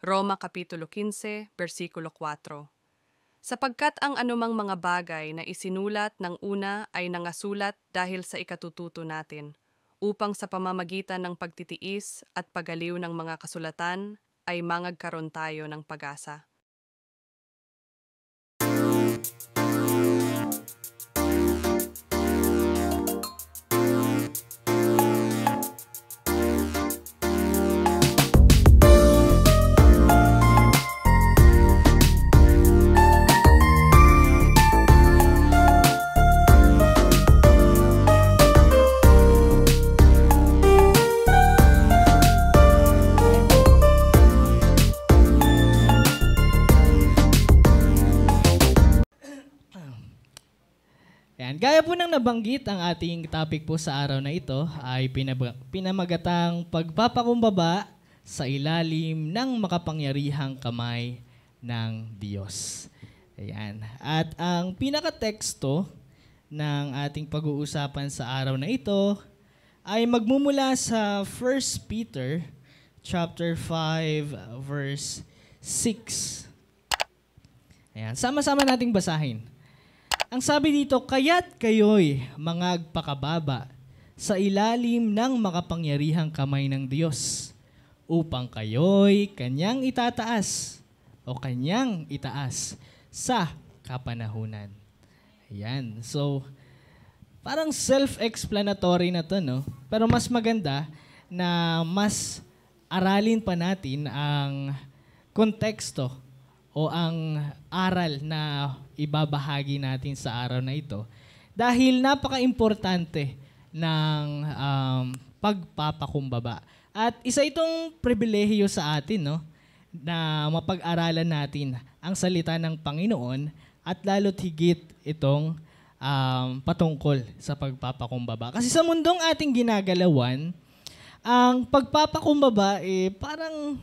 Roma Kapitulo 15, versikulo 4. Sapagkat ang anumang mga bagay na isinulat ng una ay nangasulat dahil sa ikatututo natin, upang sa pamamagitan ng pagtitiis at pagaliw ng mga kasulatan ay mangagkaroon tayo ng pag-asa. Yan. Gaya po ng nabanggit, ang ating topic po sa araw na ito ay pinamagatang pagpapakumbaba sa ilalim ng makapangyarihang kamay ng Diyos. Ayan. At ang pinakateksto ng ating pag-uusapan sa araw na ito ay magmumula sa 1 Peter chapter 5 verse 6. Ayan. Sama-sama nating basahin. Ang sabi dito, kaya't kayo'y mangagpakababa sa ilalim ng makapangyarihang kamay ng Diyos upang kayo'y kanyang itataas o kanyang itaas sa kapanahunan. Ayan. So, parang self-explanatory na to, no? Pero mas maganda na mas aralin pa natin ang konteksto o ang aral na ibabahagi natin sa araw na ito dahil napaka-importante ng pagpapakumbaba. At isa itong pribilehiyo sa atin, no, na mapag-aralan natin ang salita ng Panginoon at lalo't higit itong patungkol sa pagpapakumbaba. Kasi sa mundong ating ginagalawan, ang pagpapakumbaba parang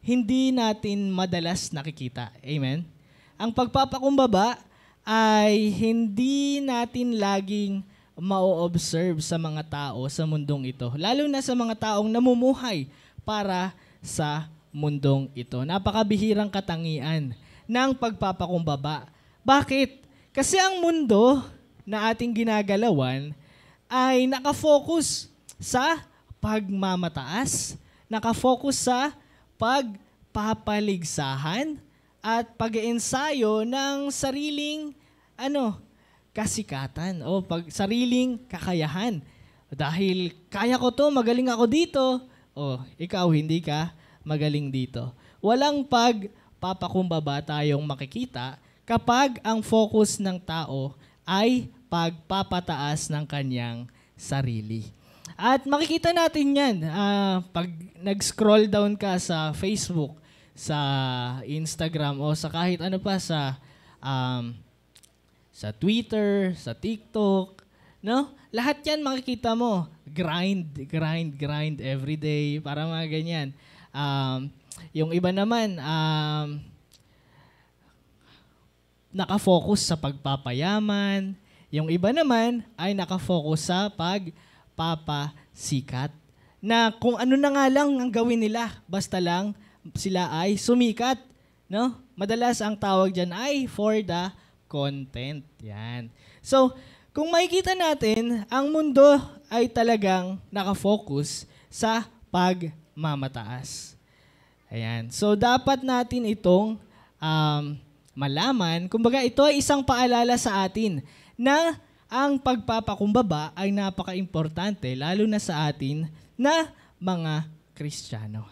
hindi natin madalas nakikita. Amen? Ang pagpapakumbaba ay hindi natin laging ma-observe sa mga tao sa mundong ito. Lalo na sa mga taong namumuhay para sa mundong ito. Napakabihirang katangian ng pagpapakumbaba. Bakit? Kasi ang mundo na ating ginagalawan ay nakafocus sa pagmamataas, nakafocus sa pagpapaligsahan at pag-iensayo ng sariling kasikatan o sariling kakayahan. Dahil kaya ko to, magaling ako dito, o ikaw hindi ka magaling dito. Walang pagpapakumbaba tayong makikita kapag ang focus ng tao ay pagpapataas ng kanyang sarili. At makikita natin yan pag nag-scroll down ka sa Facebook, sa Instagram, o sa kahit ano pa sa Twitter, sa TikTok, no? Lahat yan makikita mo. Grind every day, para mga ganyan. Yung iba naman, nakafocus sa pagpapayaman. Yung iba naman ay nakafocus sa pagpapasikat. Na kung ano na nga lang ang gawin nila, basta lang sila ay sumikat. No? Madalas ang tawag dyan ay for the content. Yan. So, kung makikita natin, ang mundo ay talagang nakafocus sa pagmamataas. Ayan. So, dapat natin itong malaman. Kumbaga, ito ay isang paalala sa atin na ang pagpapakumbaba ay napaka-importante, lalo na sa atin na mga Kristiyano.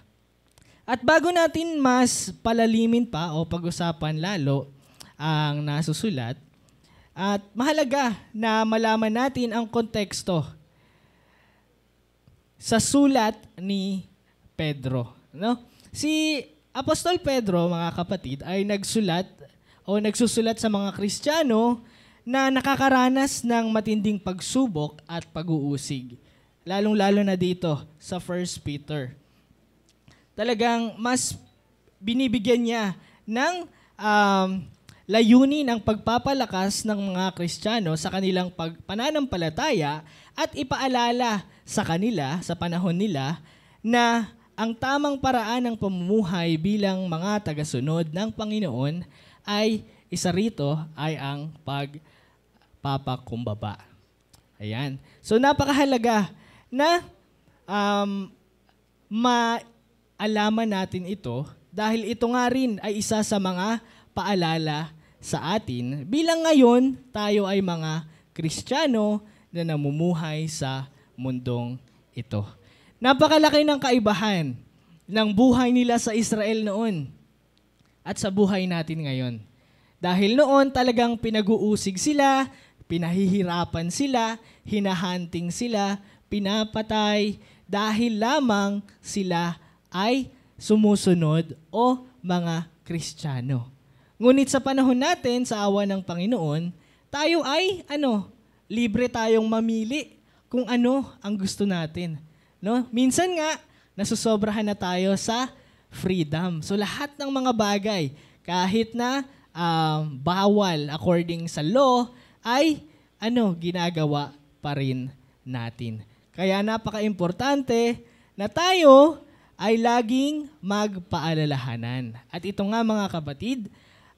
At bago natin mas palalimin pa o pag-usapan lalo ang nasusulat, at mahalaga na malaman natin ang konteksto sa sulat ni Pedro. No? Si Apostol Pedro, mga kapatid, ay nagsusulat sa mga Kristiyano na nakakaranas ng matinding pagsubok at pag-uusig. Lalong-lalo na dito sa 1 Peter. Talagang mas binibigyan niya ng layunin ang pagpapalakas ng mga Kristiyano sa kanilang pananampalataya at ipaalala sa kanila, sa panahon nila, na ang tamang paraan ng pamumuhay bilang mga tagasunod ng Panginoon ay isa rito ay ang pagpapakumbaba. Ayan. So napakahalaga na maalaman natin ito dahil ito nga rin ay isa sa mga paalala sa atin bilang ngayon tayo ay mga Kristiyano na namumuhay sa mundong ito. Napakalaki ng kaibahan ng buhay nila sa Israel noon at sa buhay natin ngayon. Dahil noon talagang pinag-uusig sila, pinahihirapan sila, hinahunting sila, pinapatay dahil lamang sila ay sumusunod o mga Kristiyano. Ngunit sa panahon natin, sa awa ng Panginoon, tayo ay libre tayong mamili kung ano ang gusto natin. No? Minsan nga, nasusobrahan na tayo sa freedom. So lahat ng mga bagay, kahit na bawal according sa law, ay ginagawa pa rin natin. Kaya napaka-importante na tayo ay laging magpaalalahanan. At ito nga mga kapatid,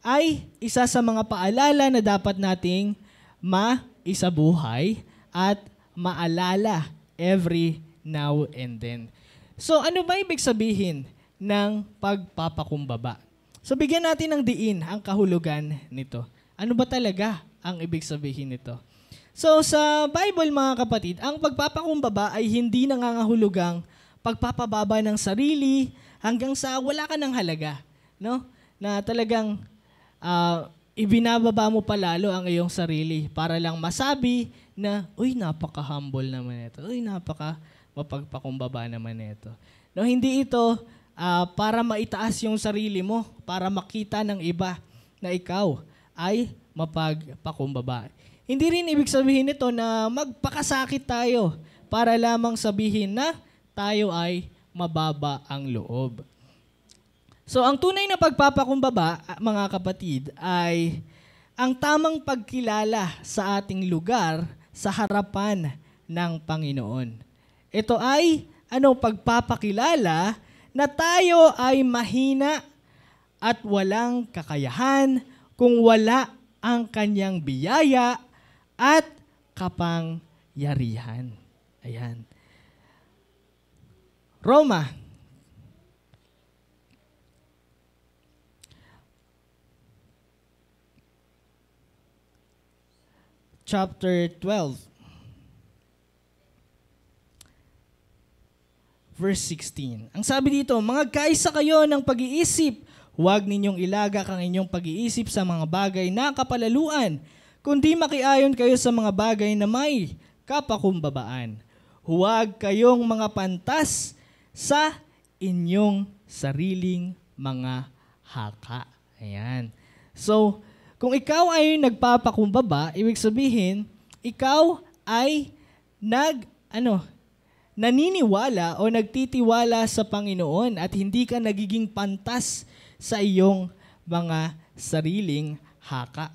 ay isa sa mga paalala na dapat nating maisabuhay at maalala every now and then. So ano ba ibig sabihin ng pagpapakumbaba? So bigyan natin ng diin ang kahulugan nito. Ano ba talaga ang ibig sabihin nito? So sa Bible mga kapatid, ang pagpapakumbaba ay hindi nangangahulugang pagpapababa ng sarili hanggang sa wala ka ng halaga, no? Na talagang ibinababa mo palalo ang iyong sarili para lang masabi na, uy, napaka-humble naman ito. Uy, napaka-mapagpakumbaba naman ito. No, hindi ito para maitaas yung sarili mo, para makita ng iba na ikaw ay mapagpakumbaba. Hindi rin ibig sabihin nito na magpakasakit tayo para lamang sabihin na tayo ay mababa ang loob. So ang tunay na pagpapakumbaba, mga kapatid, ay ang tamang pagkilala sa ating lugar sa harapan ng Panginoon. Ito ay pagpapakilala na tayo ay mahina at walang kakayahan kung wala ang kanyang biyaya at kapangyarihan. Ayan. Roma chapter 12 verse 16. Ang sabi dito, mga kaisa kayo ng pag-iisip, huwag ninyong ilagak ang inyong pag-iisip sa mga bagay na kapalaluan, kundi makiayon kayo sa mga bagay na may kapakumbabaan. Huwag kayong mga pantas sa inyong sariling mga haka. Ayan. So, kung ikaw ay nagpapakumbaba, ibig sabihin, ikaw ay naniniwala o nagtitiwala sa Panginoon at hindi ka nagiging pantas sa iyong mga sariling haka.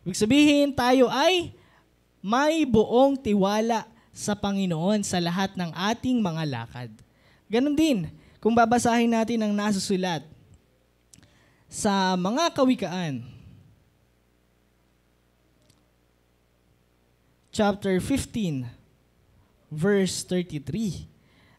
Ibig sabihin, tayo ay may buong tiwala sa Panginoon sa lahat ng ating mga lakad. Ganon din, kung babasahin natin ang nasusulat sa mga kawikaan, chapter 15, verse 33.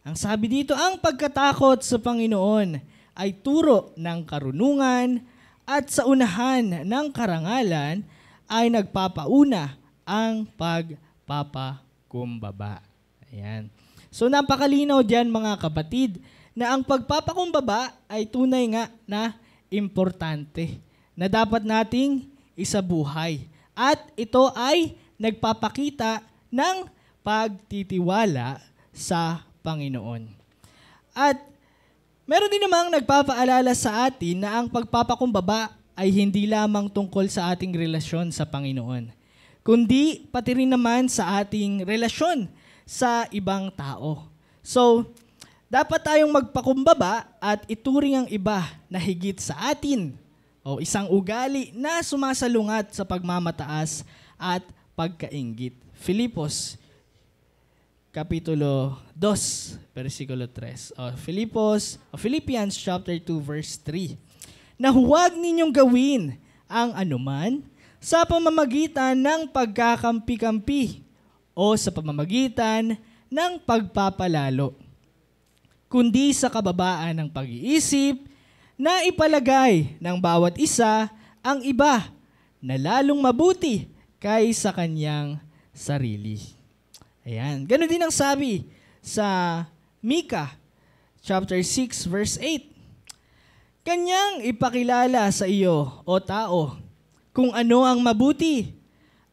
Ang sabi dito, ang pagkatakot sa Panginoon ay turo ng karunungan at sa unahan ng karangalan ay nagpapauna ang pagpapakumbaba. Ayan. So napakalinaw diyan mga kapatid na ang pagpapakumbaba ay tunay nga na importante na dapat nating isabuhay. At ito ay nagpapakita ng pagtitiwala sa Panginoon. At meron din namang nagpapaalala sa atin na ang pagpapakumbaba ay hindi lamang tungkol sa ating relasyon sa Panginoon, kundi pati rin naman sa ating relasyon sa ibang tao. So, dapat tayong magpakumbaba at ituring ang iba na higit sa atin o isang ugali na sumasalungat sa pagmamataas at pagkainggit. Filipos Kapitulo 2, versikulo 3. Philippians chapter 2, verse 3. Na huwag ninyong gawin ang anuman sa pamamagitan ng pagkakampi-kampi o sa pamamagitan ng pagpapalalo, kundi sa kababaan ng pag-iisip na ipalagay ng bawat isa ang iba na lalong mabuti kaysa kanyang sarili. Ayan. Ganon din ang sabi sa Micah chapter 6 verse 8. Kanyang ipakilala sa iyo, o tao, kung ano ang mabuti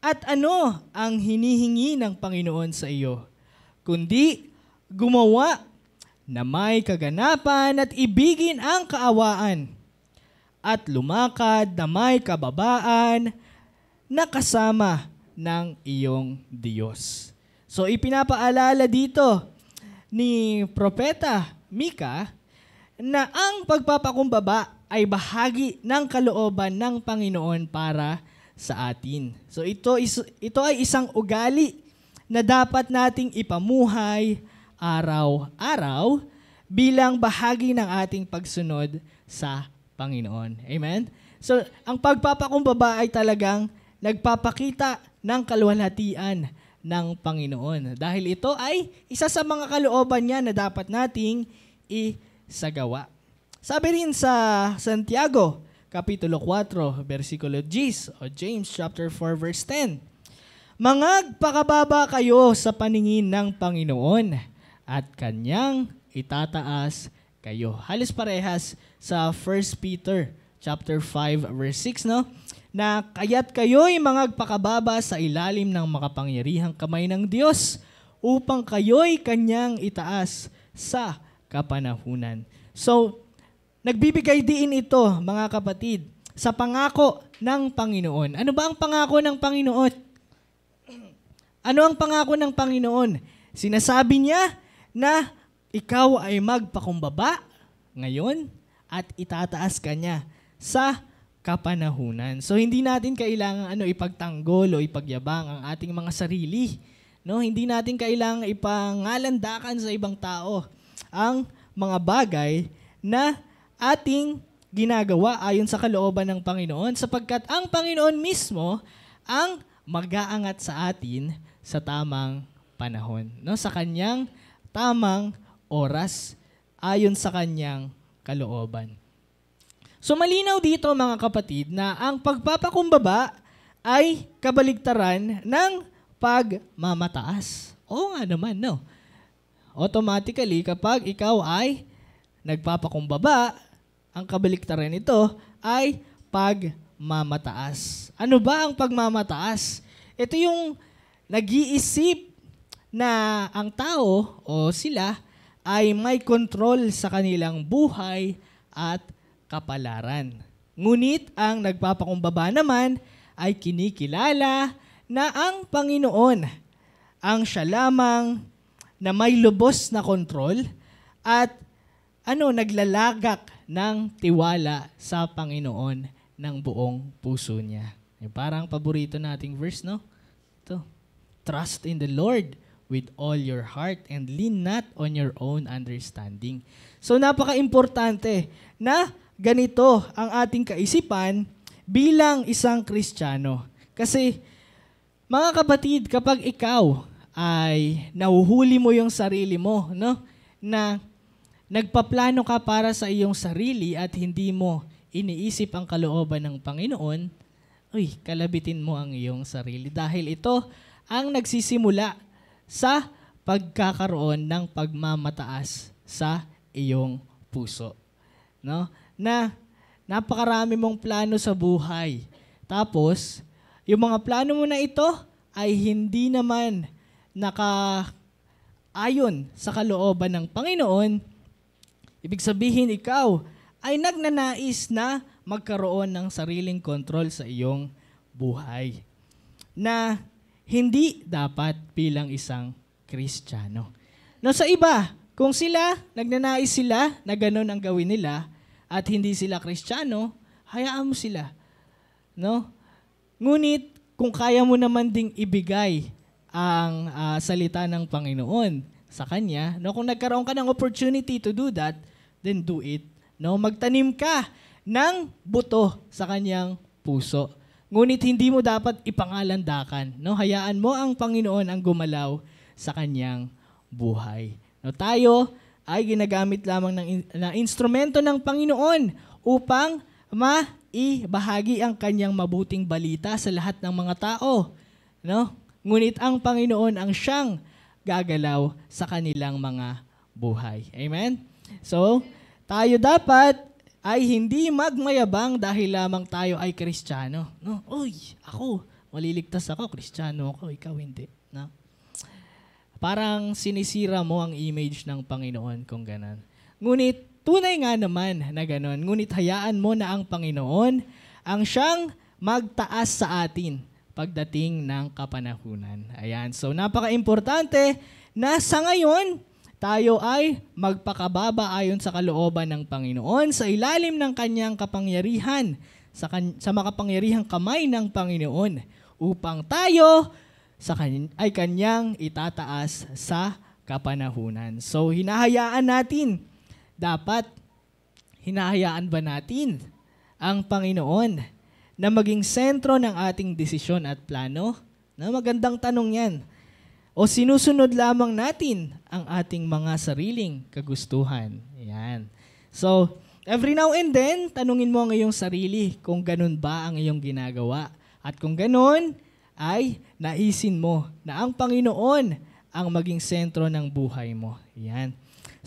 at ano ang hinihingi ng Panginoon sa iyo, kundi gumawa na may kaganapan at ibigin ang kaawaan at lumakad na may kababaan na kasama ng iyong Diyos. So ipinapaalala dito ni Propeta Micah na ang pagpapakumbaba ay bahagi ng kalooban ng Panginoon para sa atin. So ito ay isang ugali na dapat nating ipamuhay araw-araw bilang bahagi ng ating pagsunod sa Panginoon. Amen? So ang pagpapakumbaba ay talagang nagpapakita ng kaluwalhatian ng Panginoon. Dahil ito ay isa sa mga kalooban niya na dapat nating isagawa. Sabi rin sa Santiago, Kapitulo 4, versikulo 10, o James chapter 4, verse 10. Mangagpakababa kayo sa paningin ng Panginoon at Kanyang itataas kayo. Halos parehas sa 1 Peter chapter 5, verse 6, no? Na kaya't kayo'y mangagpakababa sa ilalim ng makapangyarihang kamay ng Diyos upang kayo'y Kanyang itaas sa kapanahunan. So, nagbibigay din ito, mga kapatid, sa pangako ng Panginoon. Ano ba ang pangako ng Panginoon? Ano ang pangako ng Panginoon? Sinasabi niya na ikaw ay magpakumbaba ngayon at itataas ka niya sa kapanahunan. So hindi natin kailangan ipagtanggol o ipagyabang ang ating mga sarili. No, hindi natin kailangan ipangalandakan sa ibang tao ang mga bagay na ating ginagawa ayon sa kalooban ng Panginoon, sapagkat ang Panginoon mismo ang mag-aangat sa atin sa tamang panahon, no? Sa kanyang tamang oras ayon sa kanyang kalooban. So malinaw dito, mga kapatid, na ang pagpapakumbaba ay kabaligtaran ng pagmamataas. Oo nga naman, no? Automatically, kapag ikaw ay nagpapakumbaba, ang kabaligtaran nito ay pagmamataas. Ano ba ang pagmamataas? Ito yung nag-iisip na ang tao o sila ay may kontrol sa kanilang buhay at kapalaran. Ngunit ang nagpapakumbaba naman ay kinikilala na ang Panginoon ang siya lamang na may lubos na kontrol at naglalagak ng tiwala sa Panginoon ng buong puso niya. Parang paborito nating verse, no? Ito. Trust in the Lord with all your heart and lean not on your own understanding. So napaka-importante na ganito ang ating kaisipan bilang isang Kristiyano. Kasi, mga kapatid, kapag ikaw ay nahuhuli mo yung sarili mo, no? Na nagpaplano ka para sa iyong sarili at hindi mo iniisip ang kalooban ng Panginoon, kalabitin mo ang iyong sarili. Dahil ito ang nagsisimula sa pagkakaroon ng pagmamataas sa iyong puso. No? Na napakarami mong plano sa buhay. Tapos, yung mga plano mo na ito ay hindi naman naka-ayon sa kalooban ng Panginoon. Ibig sabihin, ikaw ay nagnanais na magkaroon ng sariling kontrol sa iyong buhay na hindi dapat bilang isang Kristiyano. No, sa iba, kung nagnanais sila na ganun ang gawin nila at hindi sila Kristiyano, hayaan mo sila. No? Ngunit, kung kaya mo naman ding ibigay ang salita ng Panginoon sa kanya. No, kung nagkaroon ka ng opportunity to do that, then do it. No, magtanim ka ng buto sa kanyang puso. Ngunit hindi mo dapat ipangalandakan. No, hayaan mo ang Panginoon ang gumalaw sa kanyang buhay. No, tayo ay ginagamit lamang ng instrumento ng Panginoon upang maibahagi ang kanyang mabuting balita sa lahat ng mga tao. No? Ngunit ang Panginoon ang siyang gagalaw sa kanilang mga buhay. Amen? So, tayo dapat ay hindi magmayabang dahil lamang tayo ay Kristiyano. No? Uy, ako, maliligtas ako, Kristiyano ako, ikaw hindi. No? Parang sinisira mo ang image ng Panginoon kung ganon. Ngunit, tunay nga naman na ganon. Ngunit hayaan mo na ang Panginoon ang siyang magtaas sa atin pagdating ng kapanahunan. Ayan. So, napaka-importante na sa ngayon, tayo ay magpakababa ayon sa kalooban ng Panginoon sa ilalim ng kanyang kapangyarihan, sa makapangyarihang kamay ng Panginoon upang tayo ay kanyang itataas sa kapanahunan. So, hinahayaan ba natin ang Panginoon na maging sentro ng ating desisyon at plano? Na magandang tanong yan. O sinusunod lamang natin ang ating mga sariling kagustuhan? Yan. So, every now and then, tanungin mo ang iyong sarili kung ganun ba ang iyong ginagawa. At kung ganun, ay naisin mo na ang Panginoon ang maging sentro ng buhay mo. Yan.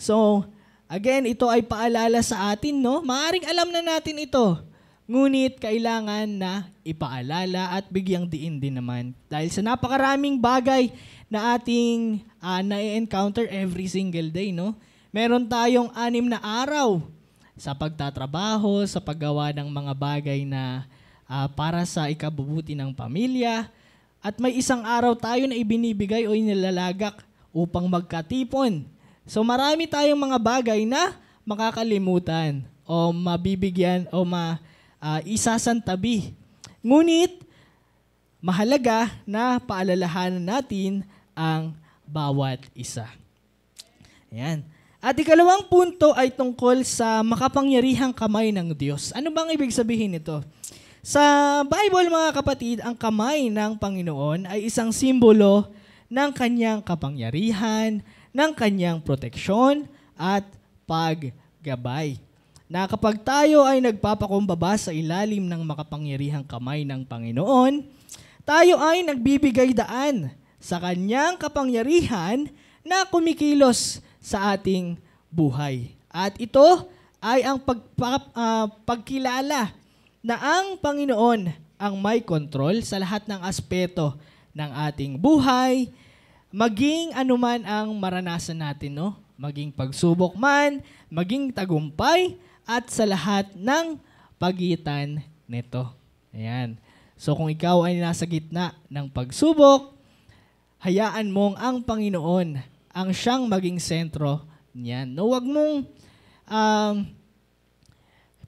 So, again, ito ay paalala sa atin, no? Maaring alam na natin ito. Ngunit kailangan na ipaalala at bigyang diin din naman. Dahil sa napakaraming bagay na ating na-encounter every single day, no? Meron tayong 6 na araw sa pagtatrabaho, sa paggawa ng mga bagay na para sa ikabubuti ng pamilya. At may 1 araw tayo na ibinibigay o inilalagak upang magkatipon. So marami tayong mga bagay na makakalimutan o mabibigyan o isasantabi. Ngunit, mahalaga na paalalahanan natin ang bawat isa. Ayan. At ikalawang punto ay tungkol sa makapangyarihang kamay ng Diyos. Ano bang ibig sabihin nito? Sa Bible, mga kapatid, ang kamay ng Panginoon ay isang simbolo ng kanyang kapangyarihan, ng kanyang proteksyon at paggabay. Na kapag tayo ay nagpapakumbaba sa ilalim ng makapangyarihang kamay ng Panginoon, tayo ay nagbibigay daan sa kanyang kapangyarihan na kumikilos sa ating buhay. At ito ay ang pagkilala na ang Panginoon ang may kontrol sa lahat ng aspeto ng ating buhay, maging anuman ang maranasan natin, no? Maging pagsubok man, maging tagumpay, at sa lahat ng pagitan nito. Ayan. So kung ikaw ay nasa gitna ng pagsubok, hayaan mong ang Panginoon ang siyang maging sentro niyan. No, wag mong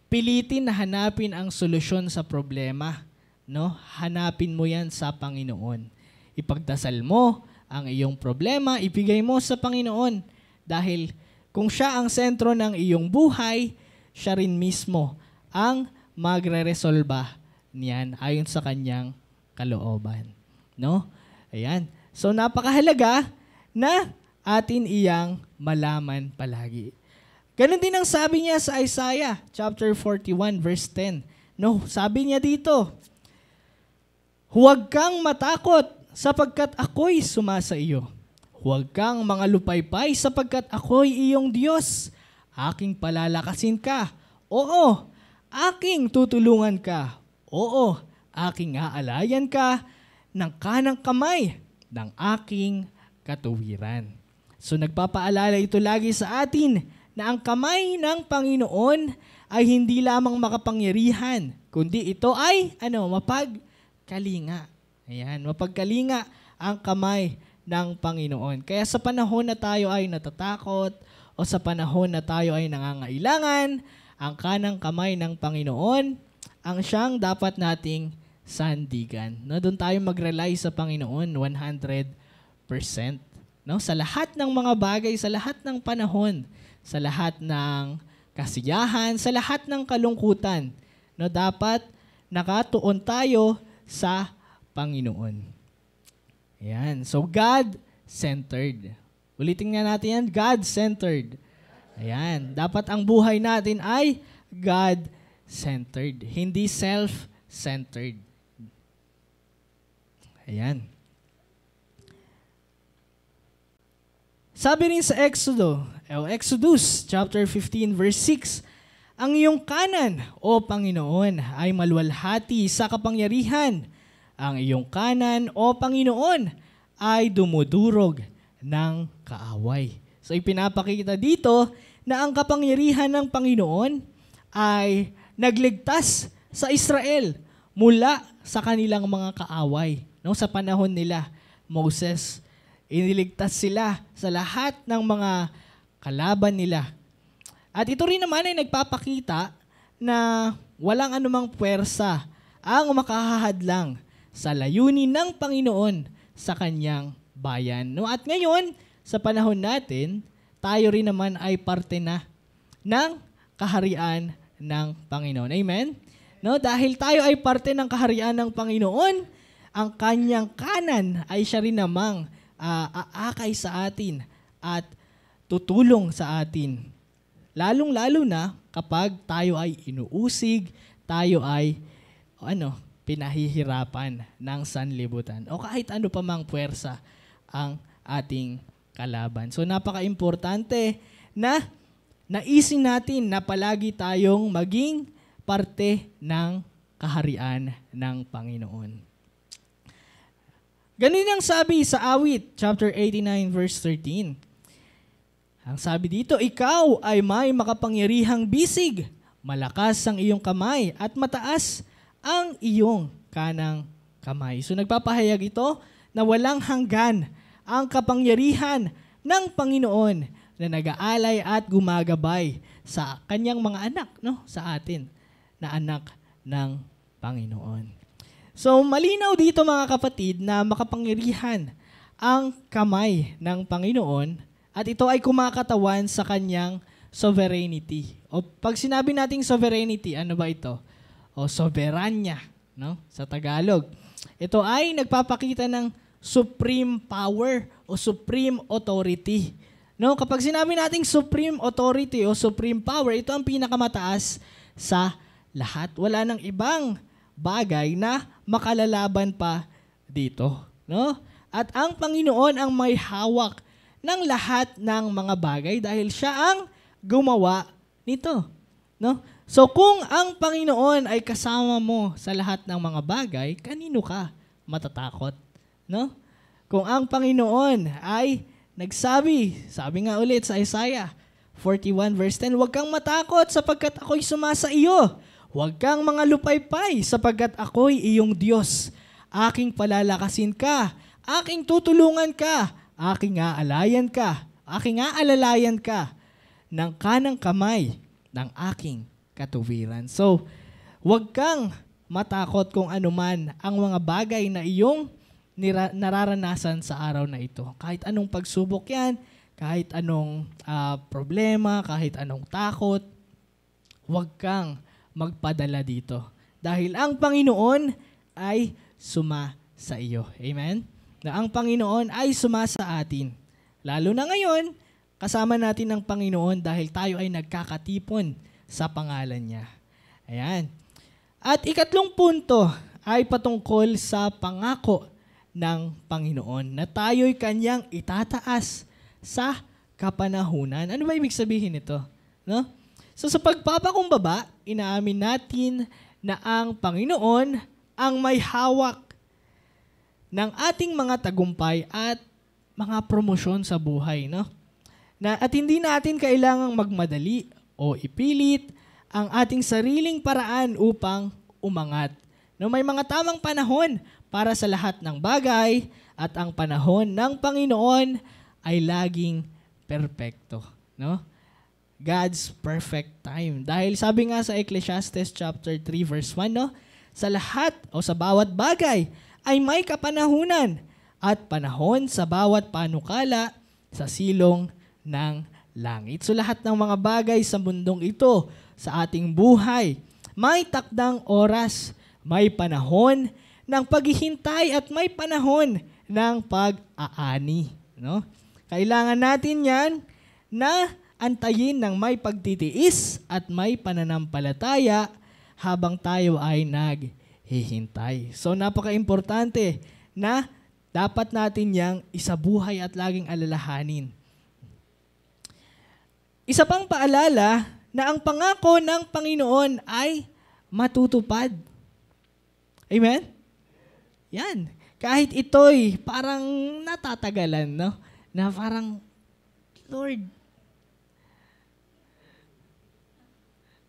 pilitin na hanapin ang solusyon sa problema. No? Hanapin mo yan sa Panginoon. Ipagdasal mo ang iyong problema, ibigay mo sa Panginoon. Dahil kung siya ang sentro ng iyong buhay, siya rin mismo ang magre-resolba niyan ayon sa kanyang kalooban. No? Ayan. So napakahalaga na atin iyang malaman palagi. Ganon din ang sabi niya sa Isaiah chapter 41 verse 10. No, sabi niya dito, huwag kang matakot sapagkat ako'y sumasa iyo. Huwag kang mga lupaypay sapagkat ako'y iyong Diyos. Aking palalakasin ka. Oo, aking tutulungan ka. Oo, aking aalayan ka ng kanang kamay ng aking katuwiran. So nagpapaalala ito lagi sa atin na ang kamay ng Panginoon ay hindi lamang makapangyarihan, kundi ito ay mapagkalinga. Ayan, mapagkalinga ang kamay ng Panginoon. Kaya sa panahon na tayo ay natatakot o sa panahon na tayo ay nangangailangan, ang kanang kamay ng Panginoon ang siyang dapat nating sandigan. No, doon tayo mag-rely sa Panginoon 100%. No? Sa lahat ng mga bagay, sa lahat ng panahon, sa lahat ng kasiyahan, sa lahat ng kalungkutan, no, dapat nakatuon tayo sa Panginoon. Ayan. So, God-centered. Ulitin nga natin yan, God-centered. Ayan. Dapat ang buhay natin ay God-centered, hindi self-centered. Ayan. Sabi rin sa Exodus chapter 15 verse 6, ang iyong kanan, O Panginoon, ay maluwalhati sa kapangyarihan. Ang iyong kanan, O Panginoon, ay dumudurog ng kaaway. So ipinapakita dito na ang kapangyarihan ng Panginoon ay nagligtas sa Israel mula sa kanilang mga kaaway. No, sa panahon nila, Moses, iniligtas sila sa lahat ng mga kalaban nila. At ito rin naman ay nagpapakita na walang anumang puwersa ang makahahadlang sa layunin ng Panginoon sa kanyang bayan. No, at ngayon, sa panahon natin, tayo rin naman ay parte na ng kaharian ng Panginoon. Amen? No, dahil tayo ay parte ng kaharian ng Panginoon, ang kanyang kanan ay siya rin namang aakay sa atin at tutulong sa atin. Lalong-lalo na kapag tayo ay inuusig, tayo ay pinahihirapan ng sanlibutan o kahit ano pa mang puwersa ang ating kalaban. So napaka-importante na naisin natin na palagi tayong maging parte ng kaharian ng Panginoon. Ganun ang sabi sa Awit, chapter 89, verse 13. Ang sabi dito, ikaw ay may makapangyarihang bisig, malakas ang iyong kamay at mataas ang iyong kanang kamay. So nagpapahayag ito na walang hanggan ang kapangyarihan ng Panginoon na nag-aalay at gumagabay sa kanyang mga anak, no, sa atin na anak ng Panginoon. So malinaw dito mga kapatid na makapangyarihan ang kamay ng Panginoon at ito ay kumakatawan sa kanyang sovereignty. O pag sinabi nating sovereignty, ano ba ito? O soberanya, no, sa Tagalog. Ito ay nagpapakita ng supreme power o supreme authority. No, kapag sinabi nating supreme authority o supreme power, ito ang pinakamataas sa lahat. Wala nang ibang bagay na makalalaban pa dito, no? At ang Panginoon ang may hawak ng lahat ng mga bagay dahil siya ang gumawa nito, no? So kung ang Panginoon ay kasama mo sa lahat ng mga bagay, kanino ka matatakot, no? Kung ang Panginoon ay sabi nga ulit sa Isaiah 41 verse 10, huwag kang matakot sapagkat ako'y sumasa iyo. Huwag kang mga lupaypay sapagkat ako'y iyong Diyos. Aking palalakasin ka, aking tutulungan ka, aking aalalayan ka ng kanang kamay ng aking katuwiran. So, huwag kang matakot kung anuman ang mga bagay na iyong nararanasan sa araw na ito. Kahit anong pagsubok yan, kahit anong problema, kahit anong takot, huwag kang magpadala dito. Dahil ang Panginoon ay suma sa iyo. Amen? Na ang Panginoon ay suma sa atin. Lalo na ngayon, kasama natin ang Panginoon dahil tayo ay nagkakatipon sa pangalan niya. Ayan. At ikatlong punto ay patungkol sa pangako ng Panginoon na tayo'y kanyang itataas sa kapanahunan. Ano ba ibig sabihin nito? No? So sa pagpapakumbaba, inaamin natin na ang Panginoon ang may hawak ng ating mga tagumpay at mga promosyon sa buhay, no? At hindi natin kailangang magmadali o ipilit ang ating sariling paraan upang umangat. No, may mga tamang panahon para sa lahat ng bagay at ang panahon ng Panginoon ay laging perpekto, no? God's perfect time. Dahil sabi nga sa Ecclesiastes chapter 3 verse 1, no? Sa lahat o sa bawat bagay ay may kapanahunan at panahon sa bawat panukala sa silong ng langit. So lahat ng mga bagay sa mundong ito, sa ating buhay, may takdang oras, may panahon ng paghihintay at may panahon ng pag-aani. No? Kailangan natin yan na antayin ng may pagtitiis at may pananampalataya habang tayo ay naghihintay. So napaka-importante na dapat natin yang isabuhay at laging alalahanin. Isa pang paalala na ang pangako ng Panginoon ay matutupad. Amen? Yan. Kahit ito'y parang natatagalan, no? Na parang, Lord,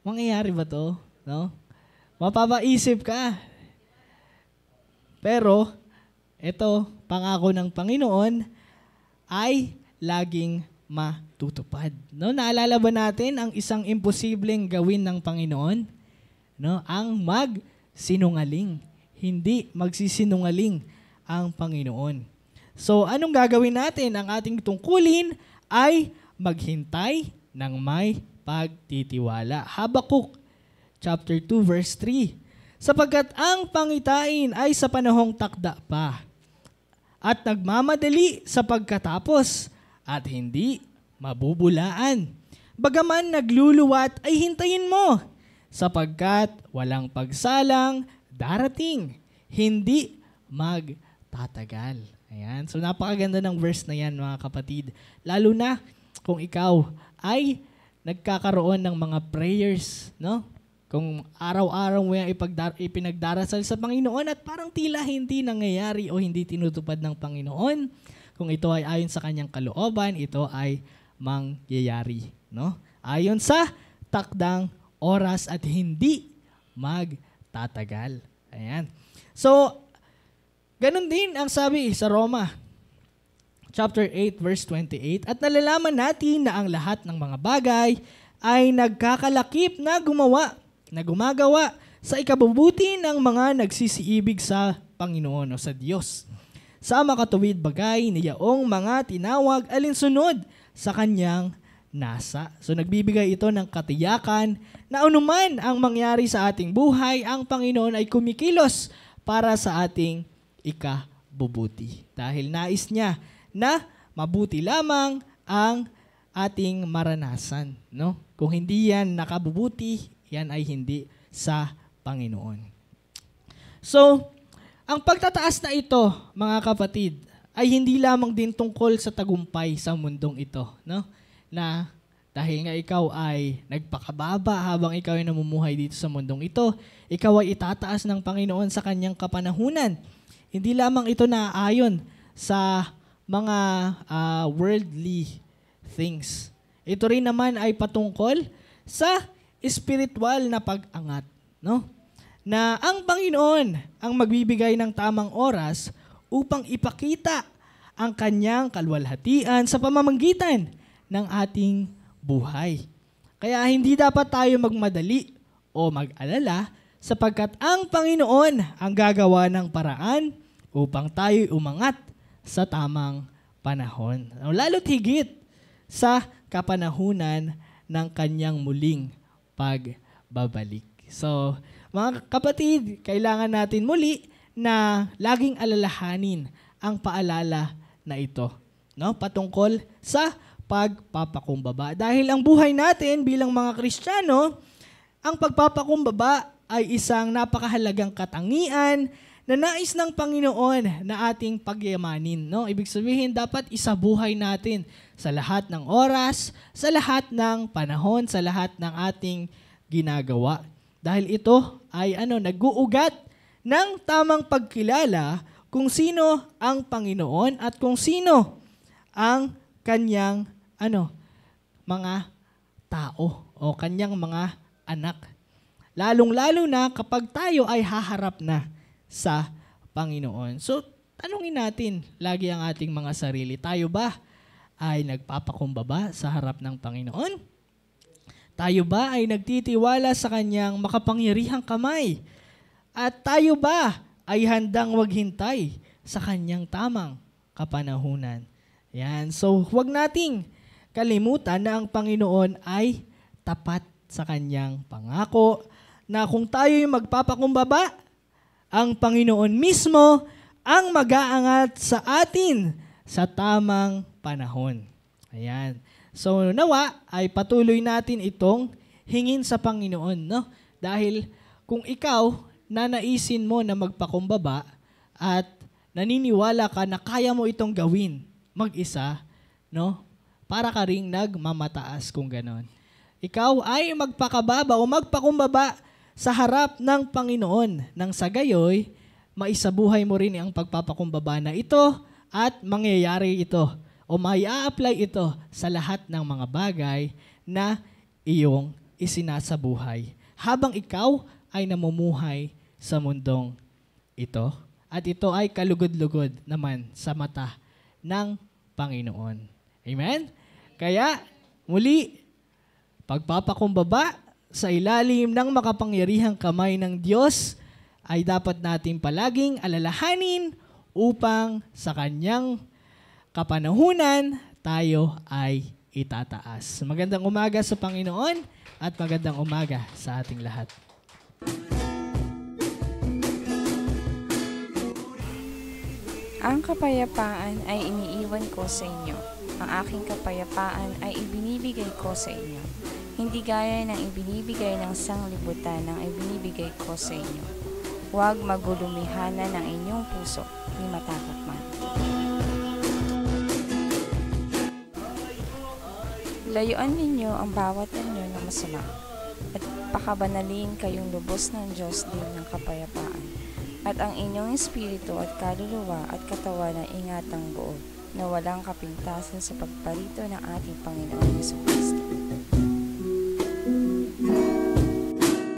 mangyayari ba to? No? Mapapaisip ka. Pero, ito, pangako ng Panginoon ay laging matutupad. No? Naalala ba natin ang isang imposibleng gawin ng Panginoon? No? Ang magsinungaling. Hindi magsisinungaling ang Panginoon. So, anong gagawin natin? Ang ating tungkulin ay maghintay ng may pagtitiwala. Habakuk chapter 2 verse 3. Sapagkat ang pangitain ay sa panahong takda pa at nagmamadali sa pagkatapos at hindi mabubulaan. Bagaman nagluluwat ay hintayin mo sapagkat walang pagsalang darating, hindi magtatagal. Ayan. So napakaganda ng verse na yan mga kapatid. Lalo na kung ikaw ay nagkakaroon ng mga prayers, no? Kung araw-araw mo yung ipinagdarasal sa Panginoon at parang tila hindi nangyayari o hindi tinutupad ng Panginoon, kung ito ay ayon sa kanyang kalooban, ito ay mangyayari. No? Ayon sa takdang oras at hindi magtatagal. Ayan. So, ganun din ang sabi sa Roma, chapter 8, verse 28, at nalalaman natin na ang lahat ng mga bagay ay nagkakalakip na gumagawa sa ikabubuti ng mga nagsisiibig sa Panginoon o sa Diyos. Sa makatuwid bagay niyaong mga tinawag alinsunod sa kanyang nasa. So nagbibigay ito ng katiyakan na anuman ang mangyari sa ating buhay, ang Panginoon ay kumikilos para sa ating ikabubuti. Dahil nais niya na mabuti lamang ang ating maranasan. No? Kung hindi yan nakabubuti, yan ay hindi sa Panginoon. So, ang pagtataas na ito, mga kapatid, ay hindi lamang din tungkol sa tagumpay sa mundong ito. No? Na dahil nga ikaw ay nagpakababa habang ikaw ay namumuhay dito sa mundong ito, ikaw ay itataas ng Panginoon sa kanyang kapanahunan. Hindi lamang ito naaayon sa mga worldly things. Ito rin naman ay patungkol sa spiritual na pag-angat, no? Na ang Panginoon ang magbibigay ng tamang oras upang ipakita ang kanyang kalwalhatian sa pamamagitan ng ating buhay. Kaya hindi dapat tayo magmadali o mag-alala sapagkat ang Panginoon ang gagawa ng paraan upang tayo umangat sa tamang panahon. Lalo't higit sa kapanahunan ng kanyang muling pagbabalik. So, mga kapatid, kailangan natin muli na laging alalahanin ang paalala na ito, no? Patungkol sa pagpapakumbaba. Dahil ang buhay natin bilang mga Kristiyano, ang pagpapakumbaba ay isang napakahalagang katangian na nais ng Panginoon na ating pagyamanin, no? Ibig sabihin, dapat isabuhay natin sa lahat ng oras, sa lahat ng panahon, sa lahat ng ating ginagawa. Dahil ito ay nag-uugat ng tamang pagkilala kung sino ang Panginoon at kung sino ang kanyang mga tao o kanyang mga anak. Lalong-lalo na kapag tayo ay haharap na sa Panginoon. So, tanungin natin lagi ang ating mga sarili. Tayo ba ay nagpapakumbaba sa harap ng Panginoon? Tayo ba ay nagtitiwala sa kanyang makapangyarihang kamay? At tayo ba ay handang maghintay sa kanyang tamang kapanahunan. Yan. So, huwag nating kalimutan na ang Panginoon ay tapat sa kanyang pangako na kung tayo'y magpapakumbaba, ang Panginoon mismo ang mag-aangat sa atin sa tamang panahon. Ayan. So, nawa ay patuloy natin itong hingin sa Panginoon, no? Dahil kung ikaw nanaisin mo na magpakumbaba at naniniwala ka na kaya mo itong gawin mag-isa, no? Para ka ring nagmamataas kung ganon. Ikaw ay magpakababa o magpakumbaba sa harap ng Panginoon nang sa gayoy, maisabuhay mo rin ang pagpapakumbaba na ito at mangyayari ito o may a-apply ito sa lahat ng mga bagay na iyong isinasabuhay habang ikaw ay namumuhay sa mundong ito. At ito ay kalugod-lugod naman sa mata ng Panginoon. Amen? Kaya, muli, pagpapakumbaba sa ilalim ng makapangyarihang kamay ng Diyos ay dapat natin palaging alalahanin upang sa Kanyang kapanahunan tayo ay itataas. Magandang umaga sa Panginoon at magandang umaga sa ating lahat. Ang kapayapaan ay iniiwan ko sa inyo. Ang aking kapayapaan ay ibinibigay ko sa inyo. Hindi gaya ng ibinibigay ng sanglibutan ang ibinibigay ko sa inyo. Huwag magulumihanan ng inyong puso, ni matakot man. Layuan ninyo ang bawat anyo ng masama, at pakabanalin kayong lubos ng Diyos din ng kapayapaan, at ang inyong espiritu at kaluluwa at katawan ay ingatang buo, na walang kapintasan sa pagparito ng ating Panginoong Jesucristo.